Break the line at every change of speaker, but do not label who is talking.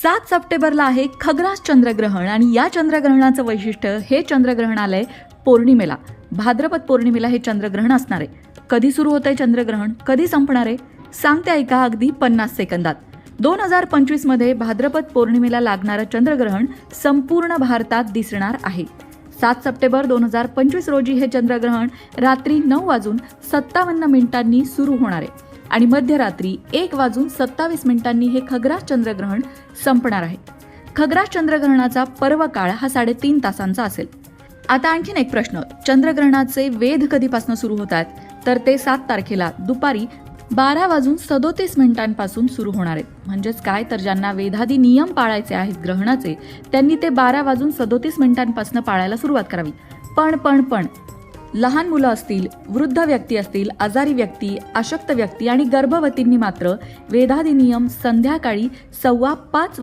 7 सप्टेंबरला आहे खग्रास चंद्रग्रहण आणि या चंद्रग्रहणाचं वैशिष्ट्य हे चंद्रग्रहण आलंय पौर्णिमेला. भाद्रपद पौर्णिमेला हे चंद्रग्रहण असणार आहे. कधी सुरू होतंय चंद्रग्रहण, कधी संपणार आहे, सांगते ऐका अगदी 50 सेकंदात. 2025 मध्ये भाद्रपद पौर्णिमेला लागणारं चंद्रग्रहण संपूर्ण भारतात दिसणार आहे. 7 सप्टेंबर 2025 रोजी हे चंद्रग्रहण रात्री 9:57 सुरू होणार आहे आणि मध्यरात्री 1:27 हे खग्रास चंद्रग्रहण संपणार आहे. खग्रास चंद्रग्रहणाचा पर्व काळ हा 3.5 तासांचा असेल. आता आणखीन एक प्रश्न, चंद्रग्रहणाचे वेध कधीपासून सुरू होतात? तर ते 7 तारखेला दुपारी 12:37 सुरू होणार आहेत. म्हणजेच काय, तर ज्यांना वेधादी नियम पाळायचे आहेत ग्रहणाचे, त्यांनी ते 12:37 पाळायला सुरुवात करावी. पण लहान मुलं असतील, वृद्ध व्यक्ती असतील, आजारी व्यक्ती, अशक्त व्यक्ती आणि गर्भवतींनी मात्र वेधादी नियम संध्याकाळी 4:15